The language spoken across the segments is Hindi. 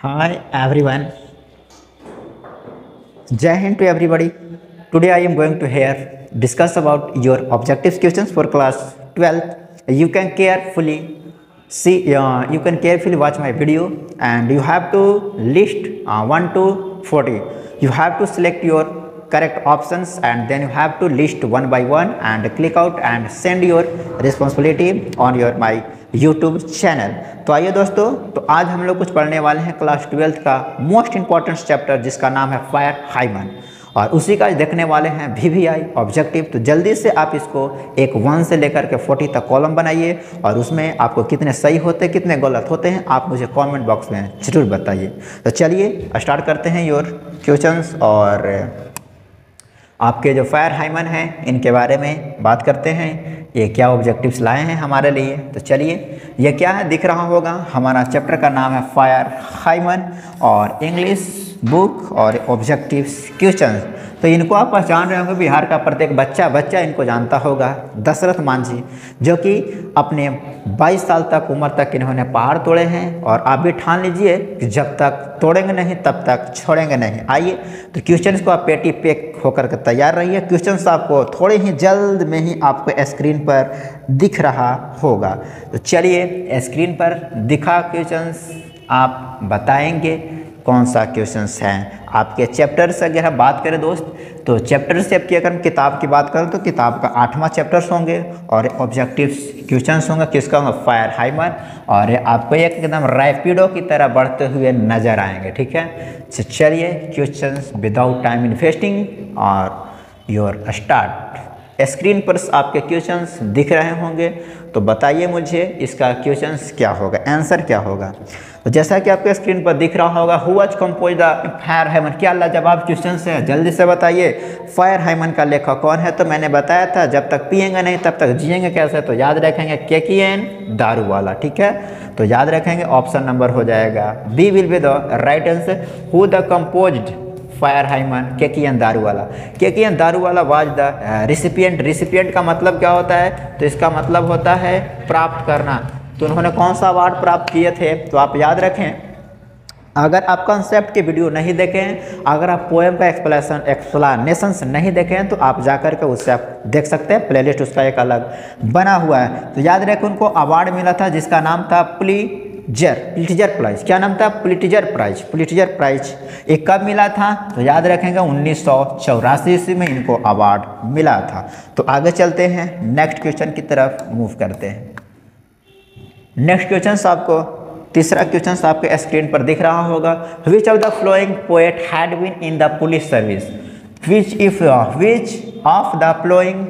Hi everyone. Jai Hind to everybody. Today I am going to here discuss about your objective questions for class 12th. You can carefully see, you can carefully watch my video, and you have to list 1 to 40. You have to select your correct options, and then you have to list one by one and click out and send your responsibility on your my YouTube channel. तो आइए दोस्तों, तो आज हम लोग कुछ पढ़ने वाले हैं क्लास 12th का मोस्ट इंपॉर्टेंट चैप्टर जिसका नाम है फायर हाइमन, और उसी का देखने वाले हैं VVI ऑब्जेक्टिव। तो जल्दी से आप इसको एक 1 से लेकर के 40 तक कॉलम बनाइए, और उसमें आपको कितने सही होते हैं कितने गलत होते हैं आप मुझे कमेंट बॉक्स में जरूर बताइए। तो चलिए स्टार्ट करते हैं योर क्वेश्चंस, और आपके जो फायर हाइमन हैं इनके बारे में बात करते हैं। ये क्या ऑब्जेक्टिव्स लाए हैं हमारे लिए, तो चलिए ये क्या है दिख रहा होगा। हमारा चैप्टर का नाम है फायर हाइमन, और इंग्लिश बुक और ऑब्जेक्टिव्स क्वेश्चंस। तो इनको आप पहचान रहे होंगे, बिहार का प्रत्येक बच्चा इनको जानता होगा। दशरथ मांझी, जो कि अपने 22 साल तक उम्र तक इन्होंने पहाड़ तोड़े हैं, और आप भी ठान लीजिए कि जब तक तोड़ेंगे नहीं तब तक छोड़ेंगे नहीं। आइए तो क्वेश्चंस को आप पेटी पैक होकर के तैयार रहिए। क्वेश्चंस आपको थोड़े ही जल्द में ही आपको स्क्रीन पर दिख रहा होगा। तो चलिए स्क्रीन पर दिखा क्वेश्चंस, आप बताएंगे कौन सा क्वेश्चंस हैं आपके चैप्टर से। अगर हम बात करें दोस्त, तो चैप्टर से अब अगर हम किताब की बात करें तो किताब का 8वां चैप्टर्स होंगे, और ऑब्जेक्टिव्स क्वेश्चंस होंगे किसका होगा, फायर हाइमन। और ये आपको एकदम रैपिडो की तरह बढ़ते हुए नजर आएंगे, ठीक है। तो चलिए क्वेश्चंस विदाउट टाइम इन्वेस्टिंग और योर स्टार्ट। स्क्रीन पर आपके क्वेश्चंस दिख रहे होंगे, तो बताइए मुझे इसका क्वेश्चंस क्या होगा, आंसर क्या होगा। तो जैसा कि आपके स्क्रीन पर दिख रहा होगा, who was compose the fire hymn. क्या लाजवाब क्वेश्चन है, जल्दी से बताइए फायर हाइमन का लेखक कौन है। तो मैंने बताया था जब तक पिएंगे नहीं तब तक जिएंगे कैसे, तो याद रखेंगे केकीएन दारूवाला, ठीक है। तो याद रखेंगे ऑप्शन नंबर हो जाएगा B will be the right answer. Who the composed fire hymn, Keki N Daruwalla. Keki N Daruwalla was the recipient. Recipient का मतलब क्या होता है, तो इसका मतलब होता है प्राप्त करना। तो उन्होंने कौन सा अवार्ड प्राप्त किए थे, तो आप याद रखें। अगर आप कंसेप्ट के वीडियो नहीं देखें, अगर आप पोएम का एक्सप्लेनेशंस नहीं देखें, तो आप जाकर के उससे आप देख सकते हैं, प्लेलिस्ट उसका एक अलग बना हुआ है। तो याद रखें उनको अवार्ड मिला था जिसका नाम था पुलिट्जर प्राइज। क्या नाम था, पुलिट्जर प्राइज। ये कब मिला था, तो याद रखेंगे 1984 ईस्वी में इनको अवार्ड मिला था। तो आगे चलते हैं, नेक्स्ट क्वेश्चन की तरफ मूव करते हैं। नेक्स्ट क्वेश्चन आपको, तीसरा क्वेश्चन आपके स्क्रीन पर दिख रहा होगा। Which of the following poet had been in the police service. Which of the following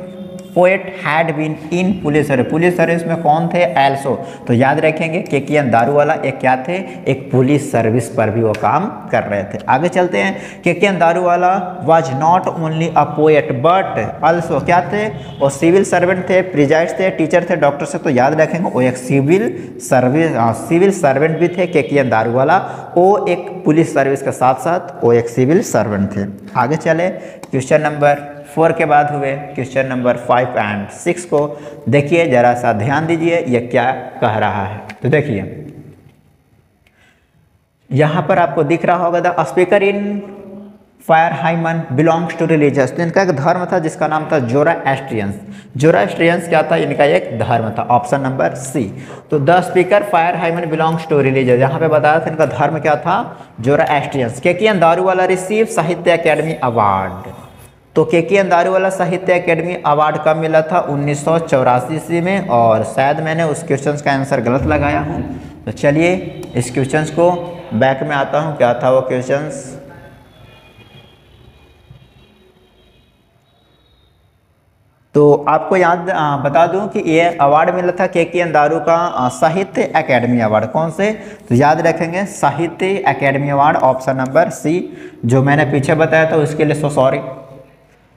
poet had been in police service. Police service में कौन थे, एल्सो। तो याद रखेंगे केकीएन दारूवाला एक क्या थे, एक पुलिस सर्विस पर भी वो काम कर रहे थे। आगे चलते हैं, Keki N Daruwalla was not only a poet but also क्या थे, वो सिविल सर्वेंट थे, प्रिजाइड थे, टीचर थे, डॉक्टर से। तो याद रखेंगे वो एक सिविल सर्वेंट भी थे केकीएन दारूवाला। वो एक पुलिस सर्विस के साथ साथ वो एक सिविल सर्वेंट थे। आगे चले, क्वेश्चन नंबर 4 के बाद हुए क्वेश्चन नंबर 5 और 6 को देखिए, जरा सा ध्यान दीजिए ये क्या कह रहा है। तो देखिए यहाँ पर आपको दिख रहा होगा, the speaker in fire hymn belongs to religious. तो इनका एक धर्म था जिसका नाम था जोरास्ट्रियंस। जोरास्ट्रियंस क्या था, इनका एक धर्म था, ऑप्शन नंबर सी। तो the speaker fire hymn belongs to religious, यहाँ पे बताया था इनका धर्म क्या था, Zoroastrians. Keki N Daruwalla receive Sahitya academy award. तो केकीएन दारूवाला साहित्य अकेडमी अवार्ड कब मिला था, 1984 ईस्वी में, और शायद मैंने उस क्वेश्चन का आंसर गलत लगाया हूँ। तो चलिए इस क्वेश्चन को बैक में आता हूँ, क्या था वो क्वेश्चन। तो आपको याद बता दूं कि ये अवार्ड मिला था केकीएन दारू का साहित्य अकेडमी अवार्ड। कौन से, तो याद रखेंगे Sahitya academy award, option number C. जो मैंने पीछे बताया था उसके लिए सॉरी।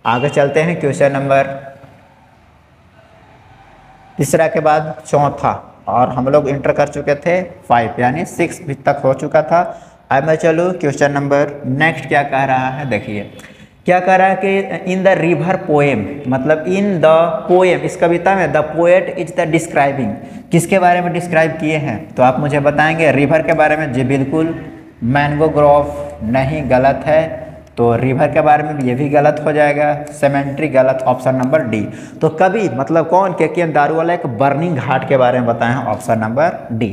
आगे चलते हैं, क्वेश्चन नंबर तीसरा के बाद चौथा, और हम लोग इंटर कर चुके थे 5 यानी 6 तक हो चुका था। अब मैं चलूँ क्वेश्चन नंबर नेक्स्ट क्या कह रहा है। देखिए क्या कह रहा है कि इन द रिवर पोएम, मतलब इन द पोएम, इस कविता में the poet is the describing, किसके बारे में डिस्क्राइब किए हैं, तो आप मुझे बताएंगे रिवर के बारे में। जी बिल्कुल, मैंगो ग्रोव नहीं, गलत है। तो रिवर के बारे में ये भी गलत हो जाएगा। सेमेंट्री गलत, ऑप्शन नंबर डी। तो कभी मतलब कौन के दारूवाला एक बर्निंग घाट के बारे में बताए हैं, option number D.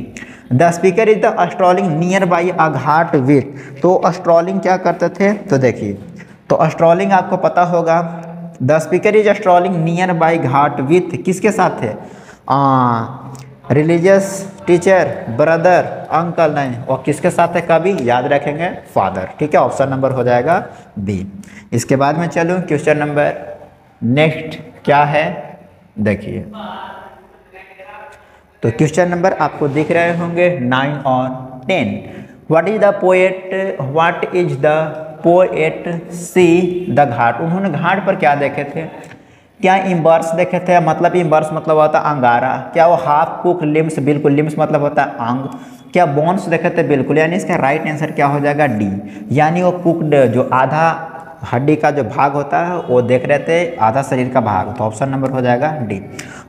The speaker is the strolling near by a Ghat with. तो स्ट्रॉलिंग क्या करते थे, तो देखिए, तो स्ट्रॉलिंग आपको पता होगा, the speaker is strolling near by Ghat with किसके साथ थे, रिलीजियस टीचर, ब्रदर, अंकल, नहीं, और किसके साथ है, कभी याद रखेंगे, फादर। ठीक है, ऑप्शन नंबर हो जाएगा बी। इसके बाद में चलूँ क्वेश्चन नंबर नेक्स्ट क्या है, देखिए, तो क्वेश्चन नंबर आपको दिख रहे होंगे 9 और 10। What is the poet see the ghat. उन्होंने घाट पर क्या देखे थे, क्या इम्बर्स देखे थे, मतलब इम्बर्स मतलब होता है अंगारा। क्या वो हाफ कुक लिम्स, बिल्कुल, लिम्स मतलब होता है अंग। क्या बोन्स देखे थे, बिल्कुल, यानी इसका राइट आंसर क्या हो जाएगा, डी। यानी वो कुकड जो आधा हड्डी का जो भाग होता है वो देख रहे थे, आधा शरीर का भाग, तो ऑप्शन नंबर हो जाएगा डी।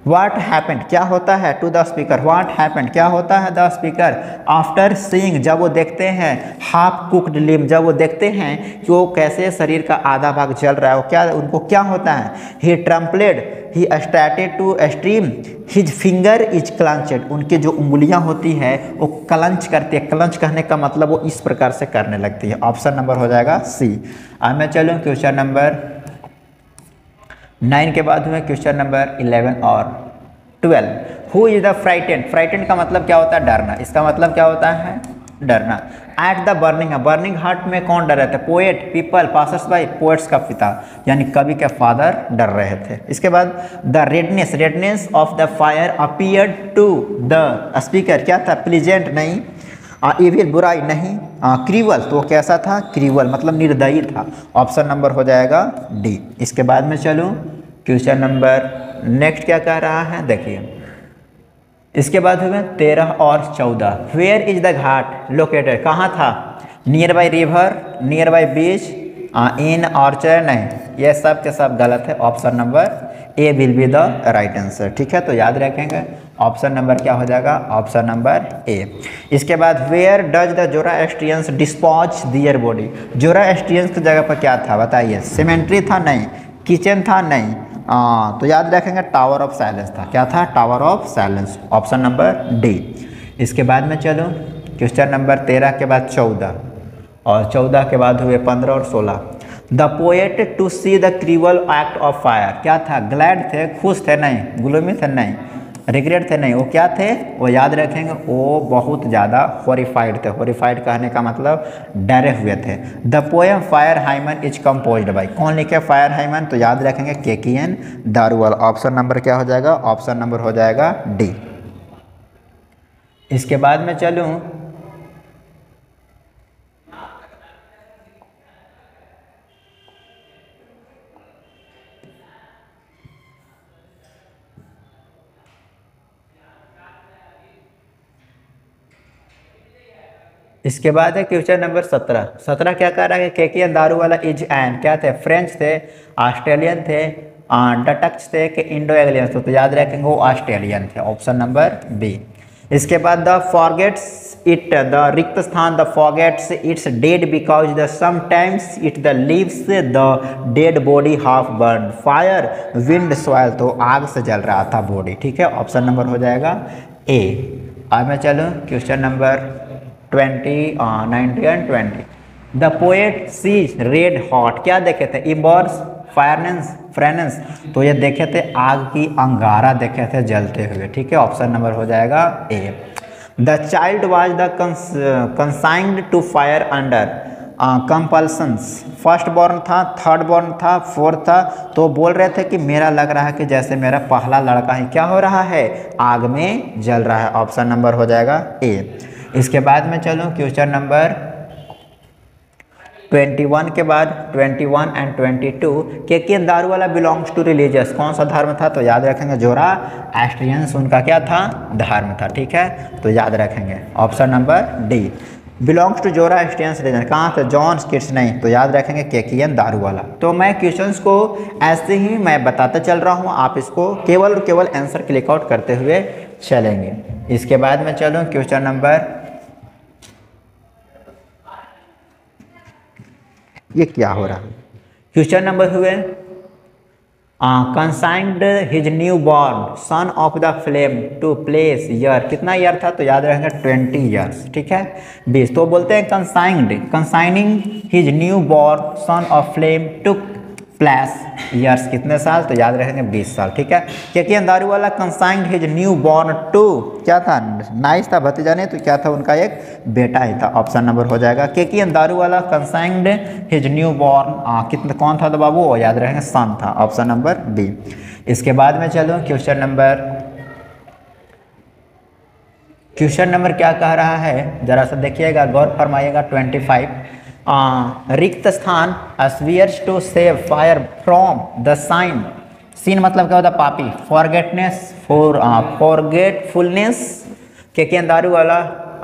व्हाट हैपेंड क्या होता है to the speaker, what happened क्या होता है द स्पीकर आफ्टर सीइंग, जब वो देखते हैं हाफ कुक्ड लिम्ब, जब वो देखते हैं कि वो कैसे शरीर का आधा भाग जल रहा है, वो क्या, उनको क्या होता है, he trampled, he started to stream, his finger is clenched, उनकी जो उंगलियां होती है वो क्लंच करती है। क्लंच कहने का मतलब वो इस प्रकार से करने लगती है। ऑप्शन नंबर हो जाएगा सी। अब मैं चलूँ क्वेश्चन नंबर 9 के बाद हुए क्वेश्चन नंबर 11 और 12। Who is the frightened, frightened का मतलब क्या होता है, डरना। इसका मतलब क्या होता है, डरना। At the burning, burning heart में कौन डर रहे थे, poet, people, passers by, poets का पिता यानी कवि के फादर डर रहे थे। इसके बाद the redness, redness of the fire appeared to the speaker, क्या था, प्लीजेंट, नहीं, इविल, बुराई, नहीं, क्रीवल, तो कैसा था, क्रीवल मतलब निर्दयी था। ऑप्शन नंबर हो जाएगा डी। इसके बाद में चलूँ क्वेश्चन नंबर नेक्स्ट क्या कह रहा है, देखिए, इसके बाद हुए 13 और 14। Where is the ghat located, कहाँ था, near by river, near by beach, in orchard, नहीं, ये सब के सब गलत है। Option number A will be the right answer. ठीक है, तो याद रखेंगे, ऑप्शन नंबर क्या हो जाएगा, ऑप्शन नंबर ए। इसके बाद where does the Zoroastrians dispatch their body, Zoroastrians की जगह पर क्या था, बताइए, सेमेंट्री था, नहीं, किचन था, नहीं, तो याद रखेंगे टावर ऑफ साइलेंस था। क्या था, tower of silence. Option number D. इसके बाद में चलो क्वेश्चन नंबर 13 के बाद 14 और 14 के बाद हुए 15 और 16। The poet to see the cruel act of fire, क्या था, ग्लैड थे, खुश थे, नहीं, ग्लूमी थे, नहीं, रिग्रेट थे, नहीं, वो क्या थे, वो याद रखेंगे, वो बहुत ज़्यादा हॉरिफाइड थे। हॉरिफाइड कहने का मतलब डरे हुए थे। The poem fire hymn is composed by, कौन लिखे फायर हाइमन, तो याद रखेंगे के.की.एन. दारूवाला। ऑप्शन नंबर क्या हो जाएगा, ऑप्शन नंबर हो जाएगा डी। इसके बाद में चलूँ इसके बाद है क्वेश्चन नंबर 17। 17 क्या कह रहा है, के.की.एन. दारूवाला इज एन, क्या थे, फ्रेंच थे, ऑस्ट्रेलियन थे, डटक्स थे कि इंडो एलियंस थे, तो याद रखेंगे वो ऑस्ट्रेलियन थे। Option number B. इसके बाद द फॉरगेट्स इट, द रिक्त स्थान, the forgets its dead because the sometimes it the leaves the dead body half burn, fire wind soil, तो आग से जल रहा था बॉडी। ठीक है, ऑप्शन नंबर हो जाएगा ए। अब मैं चलूँ question number 20, 19 and 20। The poet sees red hot, क्या देखे थे, इम्बर्स, फायरनेस, फ्रेनेंस, तो ये देखे थे आग की अंगारा देखे थे जलते हुए। ठीक है, ऑप्शन नंबर हो जाएगा A. The child was the consigned to fire under compulsions, first born था, थर्ड बॉर्न था, फोर्थ था, तो बोल रहे थे कि मेरा लग रहा है कि जैसे मेरा पहला लड़का ही क्या हो रहा है, आग में जल रहा है। ऑप्शन नंबर हो जाएगा ए। इसके बाद में चलो क्वेश्चन नंबर 21 के बाद 21 and 22। Keki N. Daruwalla belongs to religious, कौन सा धर्म था, तो याद रखेंगे जोरास्ट्रियंस उनका क्या था, धर्म था। ठीक है, तो याद रखेंगे option number D, belongs to Zoroastrians religion. कहाँ थे, जॉन किट्स, नहीं, तो याद रखेंगे के.की.एन. दारूवाला। तो मैं क्वेश्चंस को ऐसे ही मैं बताते चल रहा हूँ, आप इसको केवल और केवल आंसर क्लिक आउट करते हुए चलेंगे। इसके बाद में चलो क्वेश्चन नंबर ये क्या हो रहा है। Question number who consigned his new born son of the flame to place year, कितना ईयर था तो याद रखेंगे 20 ईयर्स, ठीक है 20। तो बोलते हैं consigning his new born son of flame to place years, कितने साल तो याद रखेंगे 20 साल, ठीक है। क्योंकि दारू वाला कंसाइंड हिज न्यू बॉर्न टू क्या था, नाइस था भतीजा ने, तो क्या था उनका एक बेटा ही था, ऑप्शन नंबर हो जाएगा। क्योंकि दारू वाला कंसाइंड हिज न्यू बॉर्न कितना कौन था तो बाबू वो याद रखेंगे सन था, ऑप्शन नंबर बी। इसके बाद में चलो क्वेश्चन नंबर क्या कह रहा है जरा सा देखिएगा, गौर फरमाइएगा। 25 रिक्त स्थान swears to save fire from the sin, sin मतलब क्या होता है पापी, फॉरगेटफुलनेस, केकेन दारू वाला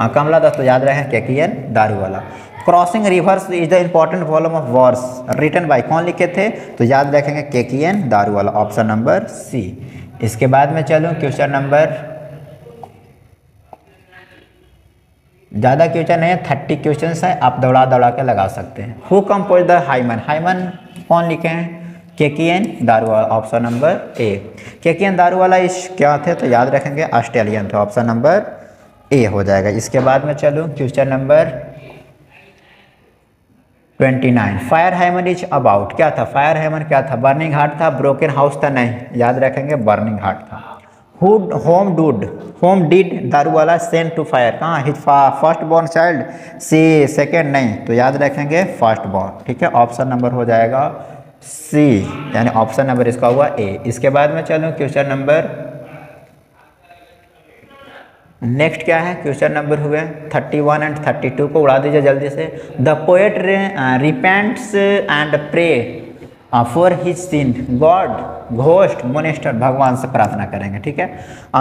कमला दस तो याद रहे Keki N Daruwalla. Crossing rivers is the important volume of verse written by, कौन लिखे थे तो याद रखेंगे केकेन दारू वाला, ऑप्शन नंबर सी। इसके बाद में चलो क्वेश्चन नंबर, ज़्यादा क्वेश्चन है 30 क्वेश्चन है, आप दौड़ा के लगा सकते हैं। हु कंपोज द हाइमन कौन लिखे हैं, केकेन दारू वाला, ऑप्शन नंबर ए। केकेन दारू वाला इस क्या थे तो याद रखेंगे ऑस्ट्रेलियन थे, ऑप्शन नंबर ए हो जाएगा। इसके बाद में चलो question number 29 fire hammer is about, क्या था फायर हैमर क्या था, बर्निंग हार्ट था, ब्रोकन हाउस था, नहीं याद रखेंगे बर्निंग हार्ट था। होम डिड दारू वाला सेंड टू फायर, कहाँ हिज फर्स्ट बॉर्न चाइल्ड, सी सेकेंड नहीं तो याद रखेंगे फर्स्ट बॉर्न, ठीक है ऑप्शन नंबर हो जाएगा सी, यानी ऑप्शन नंबर इसका हुआ ए। इसके बाद में चलो क्वेश्चन नंबर नेक्स्ट क्या है, क्वेश्चन नंबर हुए 31 एंड 32 को उड़ा दीजिए जल्दी से। The poet repents and pray for his sin god ghost monster, भगवान से प्रार्थना करेंगे, ठीक है।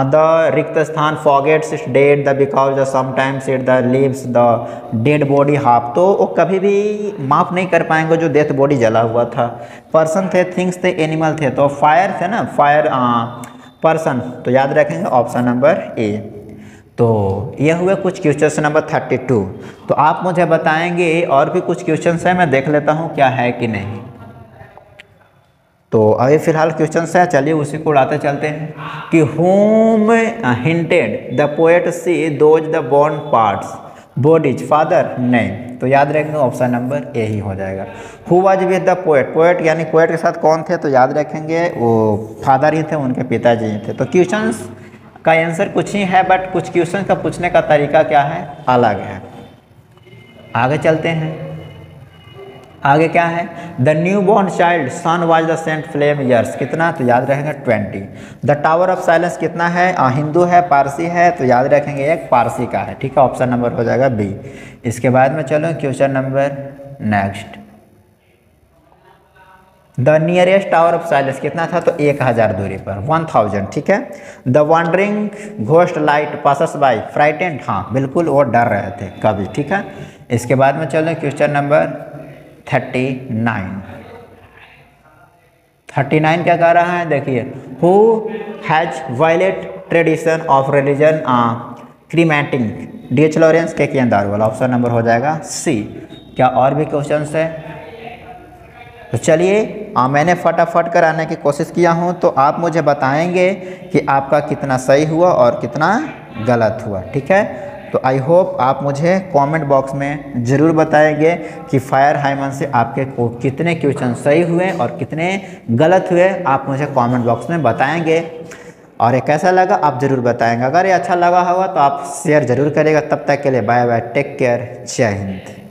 द रिक्त स्थान forgets its dead the because the sometimes it the leaves the dead body half, तो वो कभी भी माफ नहीं कर पाएंगे जो डेथ बॉडी जला हुआ था। पर्सन थे, थिंग्स थे, एनिमल थे, तो फायर थे ना, फायर पर्सन तो याद रखेंगे ऑप्शन नंबर ए। तो ये हुए कुछ क्वेश्चन नंबर 32। तो आप मुझे बताएंगे और भी कुछ क्वेश्चन है, मैं देख लेता हूँ क्या है कि नहीं। तो अभी फिलहाल क्वेश्चन है, चलिए उसी को उड़ाते चलते हैं कि home hinted the poet C those the born parts bodies father, नहीं तो याद रखेंगे ऑप्शन नंबर ए ही हो जाएगा। Who was with the poet यानी पोएट के साथ कौन थे तो याद रखेंगे वो फादर ही थे, उनके पिताजी ही थे। तो क्वेश्चंस का आंसर कुछ ही है, बट कुछ क्वेश्चन का पूछने का तरीका क्या है अलग है। आगे चलते हैं, आगे क्या है, the new born child son was the sent flame years, कितना तो याद रखेंगे 20। द टावर ऑफ साइलेंस कितना है, हिंदू है पारसी है तो याद रखेंगे एक पारसी का है, ठीक है ऑप्शन नंबर हो जाएगा बी। इसके बाद में चलो question number next, the nearest tower of silence कितना था तो 1000 दूरी पर 1000, ठीक है। The wandering ghost light passes by frightened, हाँ बिल्कुल वो डर रहे थे कभी, ठीक है। इसके बाद में चलो क्वेश्चन नंबर 39 क्या कह रहा है देखिए, who has violate tradition of religion cremating DH Lawrence, K दारू वाला, ऑप्शन नंबर हो जाएगा सी। क्या और भी क्वेश्चन है तो चलिए मैंने फटाफट कराने की कोशिश किया हूँ, तो आप मुझे बताएंगे कि आपका कितना सही हुआ और कितना गलत हुआ, ठीक है। तो आई होप आप मुझे कमेंट बॉक्स में ज़रूर बताएंगे कि फायर हाइमन से आपके को कितने क्वेश्चन सही हुए और कितने गलत हुए, आप मुझे कमेंट बॉक्स में बताएंगे। और ये कैसा लगा आप ज़रूर बताएंगे, अगर ये अच्छा लगा होगा तो आप शेयर ज़रूर करिएगा। तब तक के लिए बाय बाय, टेक केयर, जय हिंद।